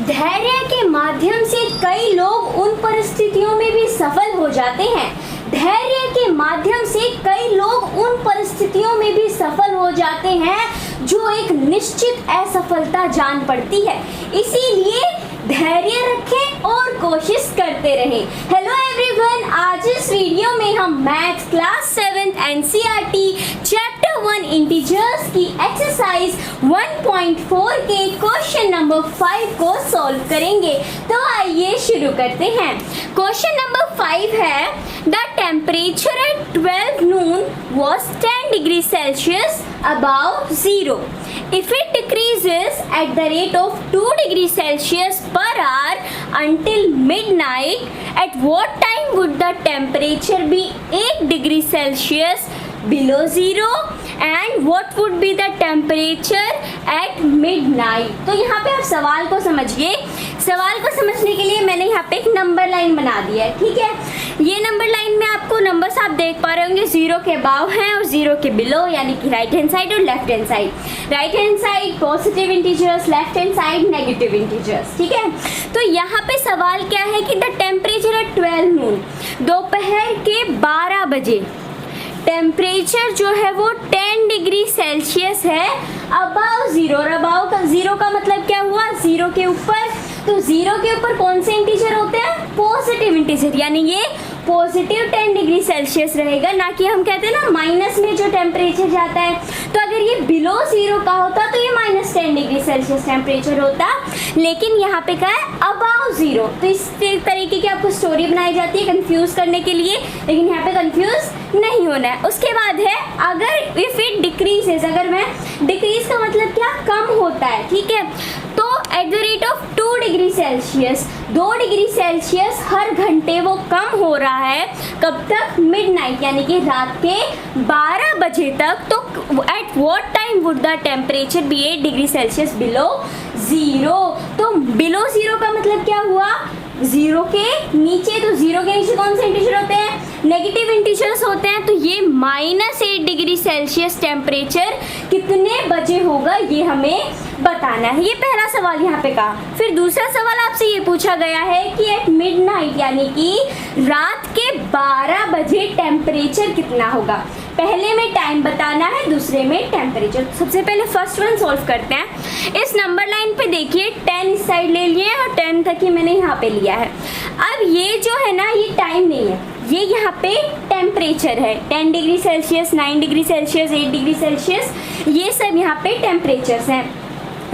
धैर्य के माध्यम से कई लोग उन परिस्थितियों में भी सफल हो जाते हैं। धैर्य के माध्यम से कई लोग उन परिस्थितियों में भी सफल हो जाते हैं जो एक निश्चित असफलता जान पड़ती है। इसीलिए धैर्य रखें और कोशिश करते रहें। हेलो एवरीवन, आज इस वीडियो में हम maths class 7 NCERT chapter 1 integers की एक्सरसाइज 1.4 के क्वेश्चन नंबर 5 को सॉल्व करेंगे। तो आइए शुरू करते हैं। क्वेश्चन नंबर 5 है, the temperature at 12 noon was 10 degrees Celsius above zero. If it decreases at the rate of 2 degrees Celsius per hour until midnight, at what time would the temperature be 8 degrees Celsius below zero and what would be the temperature at midnight? तो यहाँ पे आप सवाल को समझिए। सवाल को समझने के लिए मैंने यहाँ पे एक नंबर लाइन बना दिया है, ठीक है। ये नंबर लाइन में आपको नंबर्स आप देख पा रहे होंगे, 0 के अबाव हैं और 0 के बिलो, यानी कि राइट हैंड साइड और left hand side. Right hand side positive integers, left hand side negative integers, ठीक है। तो यहाँ पे सवाल क्या है कि द टेम्परेचर एट 12 noon, दोपहर के 12 बजे टेम्परेचर जो है वो 10 डिग्री सेल्सियस है अबाव जीरो। और अबाव का जीरो का मतलब क्या हुआ, जीरो के ऊपर। तो जीरो के ऊपर कौन से इंटीजर होते हैं, पॉजिटिव इंटीजर, यानी ये पॉजिटिव 10 डिग्री सेल्सियस रहेगा, ना कि हम कहते हैं ना माइनस में जो टेम्परेचर जाता है। तो अगर ये बिलो जीरो का होता तो ये -10 डिग्री सेल्सियस टेम्परेचर होता, लेकिन यहाँ पे क्या है, अबाव जीरो। तो इस तरीके की आपको स्टोरी बनाई जाती है कंफ्यूज करने के लिए, लेकिन यहाँ पे कंफ्यूज नहीं होना है। उसके बाद है, अगर इफ इट डिक्रीजेस, अगर मैं डिक्रीज का मतलब क्या, कम होता है, ठीक है। तो at the rate of 2 degree Celsius, 2 degree Celsius हर घंटे वो कम हो रहा है। कब तक, मिडनाइट, यानी कि रात के 12 बजे तक। तो at what time would the temperature be 8 degree Celsius below zero. तो बिलो जीरो का मतलब क्या हुआ, जीरो के नीचे। तो जीरो के नीचे कौन से इंटीजर होते हैं, नेगेटिव इंटीजर्स होते हैं। तो ये -8 डिग्री सेल्सियस टेम्परेचर कितने बजे होगा, ये हमें बताना है। ये पहला सवाल यहाँ पे कहा। फिर दूसरा सवाल आपसे ये पूछा गया है कि एट मिडनाइट, यानी कि रात के 12 बजे टेम्परेचर कितना होगा। पहले में टाइम बताना है, दूसरे में टेम्परेचर। सबसे पहले फर्स्ट वन सॉल्व करते हैं। इस नंबर लाइन पे देखिए 10 इस साइड ले लिए और 10 तक ही मैंने यहाँ पे लिया है। अब ये जो है ना, ये टाइम नहीं है, ये यहाँ पे टेम्परेचर है। 10 degree Celsius, 9 degree Celsius, 8 degree Celsius, ये सब यहाँ पे टेम्परेचर्स हैं।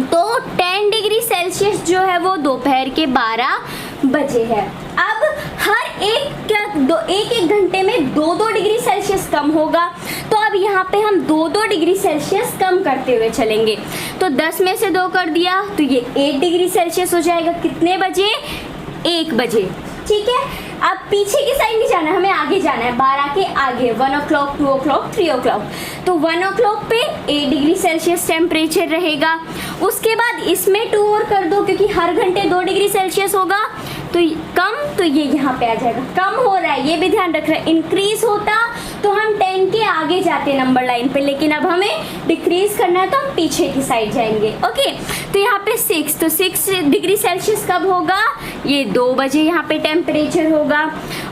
तो 10 डिग्री सेल्सियस जो है वो दोपहर के 12 बजे है। अब हर एक घंटे में 2-2 डिग्री सेल्सियस कम होगा। तो अब यहाँ पे हम 2-2 डिग्री सेल्सियस कम करते हुए चलेंगे। तो 10 में से 2 कर दिया तो ये 8 डिग्री सेल्सियस हो जाएगा। कितने बजे, 1 बजे, ठीक है। अब पीछे की साइड नहीं जाना, हमें आगे जाना है, 12 के आगे, 1 o'clock, 2 o'clock, 3 o'clock। तो 1 o'clock पे 8 डिग्री सेल्सियस टेम्परेचर रहेगा। उसके बाद इसमें 2 और कर दो, क्योंकि हर घंटे 2 डिग्री सेल्सियस होगा। तो कम, तो ये यहाँ पे आ जाएगा। कम हो रहा है, ये भी ध्यान रख रहा है। इंक्रीज होता तो हम 10 के आगे जाते नंबर लाइन पे, लेकिन अब हमें डिक्रीज करना है तो हम पीछे की साइड जाएंगे। ओके, तो यहाँ पे 6, तो 6 डिग्री सेल्सियस कब होगा, ये 2 बजे यहाँ पे टेम्परेचर होगा।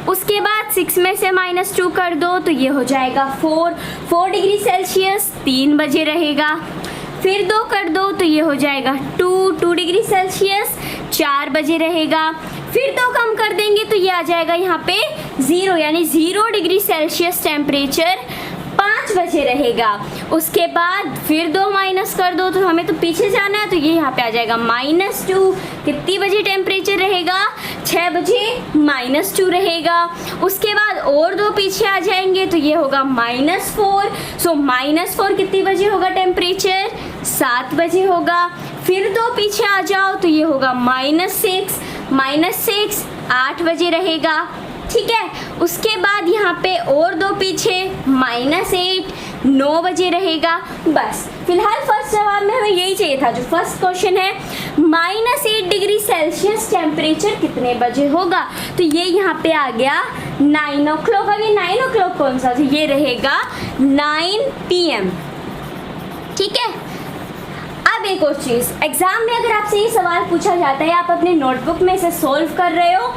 उसके बाद 6 में से -2 कर दो तो ये हो जाएगा 4 डिग्री सेल्सियस 3 बजे रहेगा। फिर 2 कर दो तो ये हो जाएगा 2 डिग्री सेल्सियस 4 बजे रहेगा। फिर 2 कम कर देंगे तो ये आ जाएगा यहाँ पे 0, यानी 0 डिग्री सेल्सियस टेम्परेचर 5 बजे रहेगा। उसके बाद फिर 2 माइनस कर दो तो हमें तो पीछे जाना है, तो ये यहाँ पे आ जाएगा -2। कितनी बजे टेम्परेचर रहेगा, 6 बजे -2 रहेगा। उसके बाद और 2 पीछे आ जाएंगे तो ये होगा -4। सो -4 कितनी बजे होगा टेम्परेचर, 7 बजे होगा। फिर 2 पीछे आ जाओ तो ये होगा -6 8 बजे रहेगा, ठीक है। उसके बाद यहाँ पे और 2 पीछे -8 9 बजे रहेगा। बस फिलहाल फर्स्ट जवाब में हमें यही चाहिए था। जो फर्स्ट क्वेश्चन है, -8 डिग्री सेल्सियस टेम्परेचर कितने बजे होगा, तो ये यहाँ पे आ गया 9 o'clock। अब ये 9 o'clock कौन सा, तो ये रहेगा 9 PM, ठीक है। अब एक और चीज़, एग्जाम में अगर आपसे ये सवाल पूछा जाता है, आप अपने नोटबुक में इसे सोल्व कर रहे हो,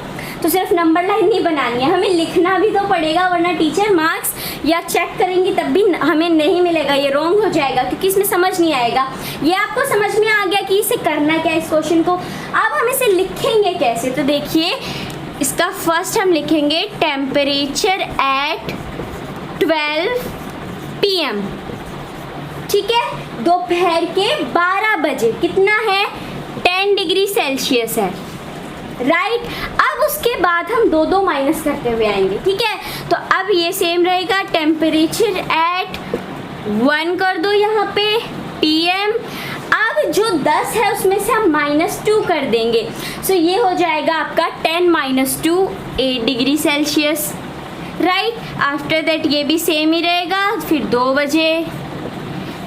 तो सिर्फ नंबर लाइन नहीं बनानी है, हमें लिखना भी तो पड़ेगा, वरना टीचर मार्क्स या चेक करेंगी तब भी हमें नहीं मिलेगा, ये रॉन्ग हो जाएगा क्योंकि इसमें समझ नहीं आएगा। ये आपको समझ में आ गया कि इसे करना क्या है इस क्वेश्चन को। अब हम इसे लिखेंगे कैसे, तो देखिए इसका फर्स्ट हम लिखेंगे टेम्परेचर एट 12 PM, ठीक है, दोपहर के 12 बजे कितना है, 10 डिग्री सेल्सियस है, राइट। अब उसके बाद हम दो माइनस करते हुए आएंगे, ठीक है। तो अब ये सेम रहेगा, टेम्परेचर एट 1 कर दो यहाँ पे PM। अब जो 10 है उसमें से हम -2 कर देंगे, सो ये हो जाएगा आपका 10 - 2 8 degree Celsius, right. After that ये भी सेम ही रहेगा, फिर 2 बजे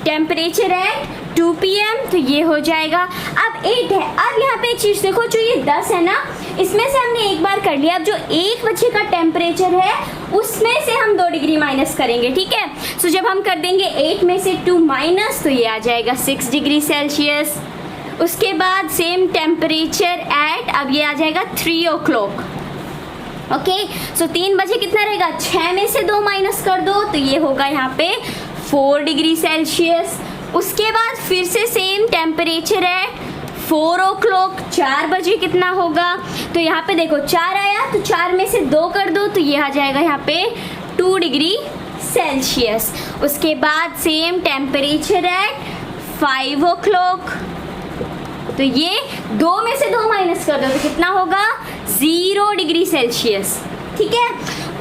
टेम्परेचर एट 2 PM, तो ये हो जाएगा। अब 8 है, अब यहाँ पे एक चीज़ देखो, जो ये 10 है ना, इसमें से हमने एक बार कर लिया, अब जो 1 बजे का टेम्परेचर है उसमें से हम 2 डिग्री माइनस करेंगे, ठीक है। सो जब हम कर देंगे 8 में से 2 माइनस, तो ये आ जाएगा 6 डिग्री सेल्सियस। उसके बाद सेम टेम्परेचर एट, अब ये आ जाएगा 3 o'clock, ओके। सो 3 बजे कितना रहेगा, 6 में से 2 माइनस कर दो, तो ये होगा यहाँ पे 4 डिग्री सेल्सियस। उसके बाद फिर से सेम टेम्परेचर है 4 o'clock, 4 बजे कितना होगा, तो यहाँ पे देखो 4 आया, तो 4 में से 2 कर दो, तो ये आ जाएगा यहाँ पे 2 डिग्री सेल्सियस। उसके बाद सेम टेम्परेचर एट 5 o'clock, तो ये 2 में से 2 माइनस कर दो, तो कितना होगा 0 डिग्री सेल्सियस, ठीक है।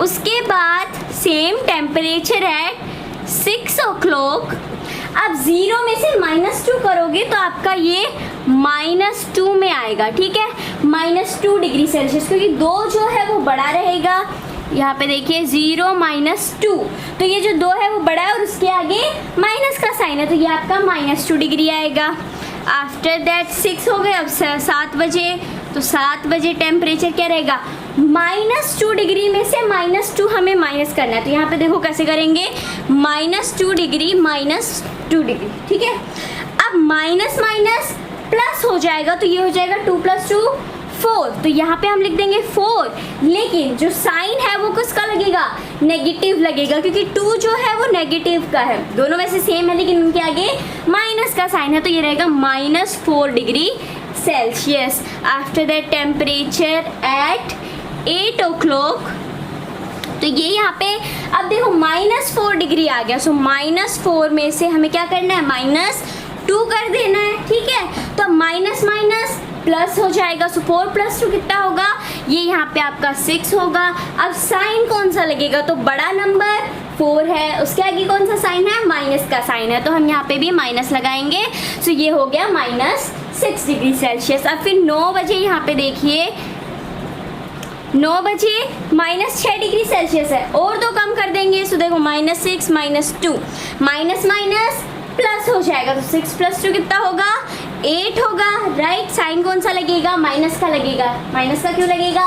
उसके बाद सेम टेम्परेचर एट 6 o'clock, अब 0 में से -2 करोगे तो आपका ये -2 में आएगा, ठीक है, -2 डिग्री सेल्सियस, क्योंकि 2 जो है वो बड़ा रहेगा। यहाँ पे देखिए 0 - 2, तो ये जो 2 है वो बड़ा है और उसके आगे माइनस का साइन है, तो ये आपका -2 डिग्री आएगा। आफ्टर दैट 6 हो गए, अब 7 बजे, तो 7 बजे टेम्परेचर क्या रहेगा, -2 डिग्री में से -2 हमें माइनस करना है, तो यहाँ पे देखो कैसे करेंगे, -2 डिग्री -2 डिग्री, ठीक है। अब माइनस माइनस प्लस हो जाएगा, तो ये हो जाएगा 2 + 2 4, तो यहाँ पे हम लिख देंगे 4, लेकिन जो साइन है वो किसका लगेगा, नेगेटिव लगेगा, क्योंकि 2 जो है वो नेगेटिव का है, दोनों वैसे सेम है लेकिन उनके आगे माइनस का साइन है, तो ये रहेगा -4 degree Celsius. After that temperature at 8 o'clock, तो ये यहाँ पे अब देखो -4 डिग्री आ गया, सो -4 में से हमें क्या करना है, -2 कर देना है, ठीक है। तो माइनस माइनस प्लस हो जाएगा, सो 4 + 2 कितना होगा, ये यहाँ पे आपका 6 होगा। अब साइन कौन सा लगेगा, तो बड़ा नंबर 4 है, उसके आगे कौन सा साइन है, माइनस का साइन है, तो हम यहाँ पे भी माइनस लगाएंगे, सो ये हो गया -6 डिग्री सेल्सियस। अब फिर 9 बजे यहाँ पे देखिए 9 बजे -6 डिग्री सेल्सियस है, और 2 कम कर देंगे, सो देखो -6 - 2, माइनस माइनस प्लस हो जाएगा, तो 6 + 2 कितना होगा, 8 होगा, राइट। साइन कौन सा लगेगा, माइनस का लगेगा, माइनस का क्यों लगेगा,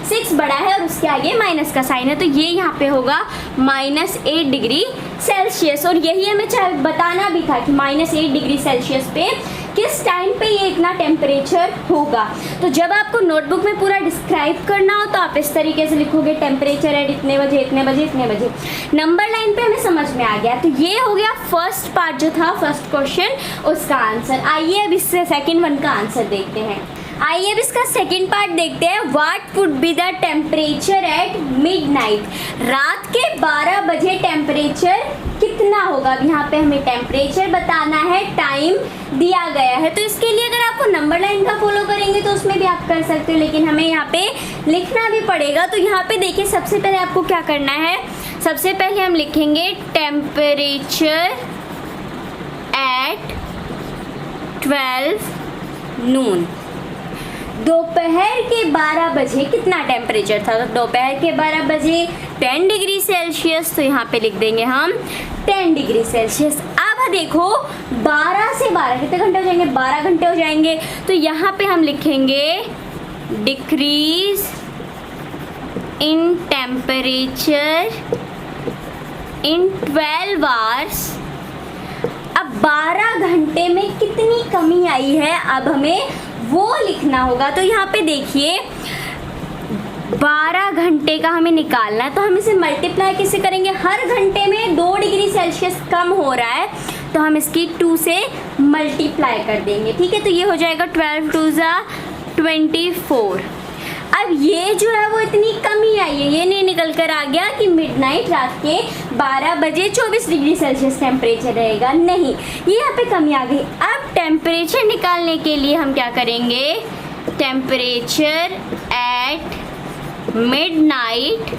6 बड़ा है और उसके आगे माइनस का साइन है, तो ये यहाँ पे होगा -8 डिग्री सेल्सियस। और यही हमें बताना भी था कि -8 डिग्री सेल्सियस पे किस टाइम पे ये इतना टेम्परेचर होगा। तो जब आपको नोटबुक में पूरा डिस्क्राइब करना हो तो आप इस तरीके से लिखोगे, टेम्परेचर है इतने बजे इतने बजे इतने बजे, नंबर लाइन पे हमें समझ में आ गया। तो ये हो गया फर्स्ट पार्ट जो था, फर्स्ट क्वेश्चन, उसका आंसर। आइए अब इससे सेकेंड वन का आंसर देखते हैं। आइए अब इसका सेकेंड पार्ट देखते हैं। What would be the temperature at midnight, रात के 12 बजे टेम्परेचर कितना होगा। अब यहाँ पे हमें टेम्परेचर बताना है, टाइम दिया गया है, तो इसके लिए अगर आपको नंबर लाइन का फॉलो करेंगे तो उसमें भी आप कर सकते हो, लेकिन हमें यहाँ पे लिखना भी पड़ेगा। तो यहाँ पे देखिए सबसे पहले आपको क्या करना है, सबसे पहले हम लिखेंगे टेम्परेचर एट 12 नून, दोपहर के 12 बजे कितना टेम्परेचर था। तो दोपहर के 12 बजे 10 डिग्री सेल्सियस, तो यहाँ पे लिख देंगे हम 10 डिग्री सेल्सियस। अब देखो 12 से 12 कितने घंटे हो जाएंगे, 12 घंटे हो जाएंगे, तो यहाँ पे हम लिखेंगे decrease in temperature in 12 hours. अब 12 घंटे में कितनी कमी आई है, अब हमें वो लिखना होगा। तो यहाँ पे देखिए 12 घंटे का हमें निकालना है, तो हम इसे मल्टीप्लाई किससे करेंगे, हर घंटे में 2 डिग्री सेल्सियस कम हो रहा है तो हम इसकी 2 से मल्टीप्लाई कर देंगे। ठीक है, तो ये हो जाएगा 12 2 = 24। अब ये जो है वो इतनी कमी आई है, ये नहीं निकल कर आ गया कि मिडनाइट रात के 12 बजे 24 डिग्री सेल्सियस टेम्परेचर रहेगा, नहीं, ये यहाँ पे कमी आ गई। अब टेम्परेचर निकालने के लिए हम क्या करेंगे, टेम्परेचर एट मिडनाइट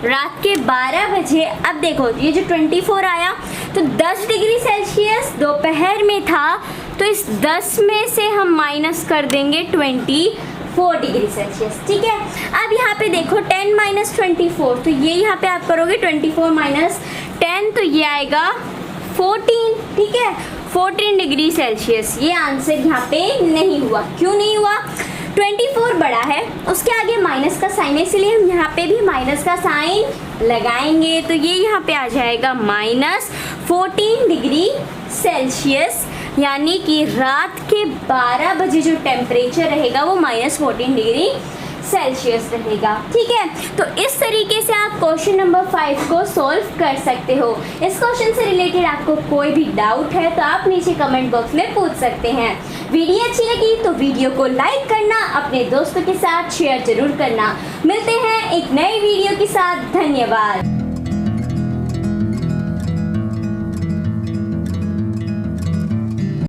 रात के 12 बजे। अब देखो ये जो 24 आया तो 10 डिग्री सेल्सियस दोपहर में था, तो इस 10 में से हम माइनस कर देंगे 24 डिग्री सेल्सियस। ठीक है, अब यहाँ पे देखो 10 - 24, तो ये यहाँ पे आप करोगे 24 - 10, तो ये आएगा 14। ठीक है, 14 डिग्री सेल्सियस। ये आंसर यहाँ पे नहीं हुआ। क्यों नहीं हुआ, 24 बड़ा है, उसके आगे माइनस का साइन है, इसलिए हम यहाँ पे भी माइनस का साइन लगाएंगे, तो ये यहाँ पे आ जाएगा -14 डिग्री सेल्सियस, यानी कि रात के 12 बजे जो टेम्परेचर रहेगा वो -14 डिग्री सेल्सियस रहेगा। ठीक है, तो इस तरीके से आप क्वेश्चन नंबर 5 को सॉल्व कर सकते हो। इस क्वेश्चन से रिलेटेड आपको कोई भी डाउट है तो आप नीचे कमेंट बॉक्स में पूछ सकते हैं। वीडियो अच्छी लगी तो वीडियो को लाइक करना, अपने दोस्तों के साथ शेयर जरूर करना। मिलते हैं एक नई वीडियो के साथ, धन्यवाद।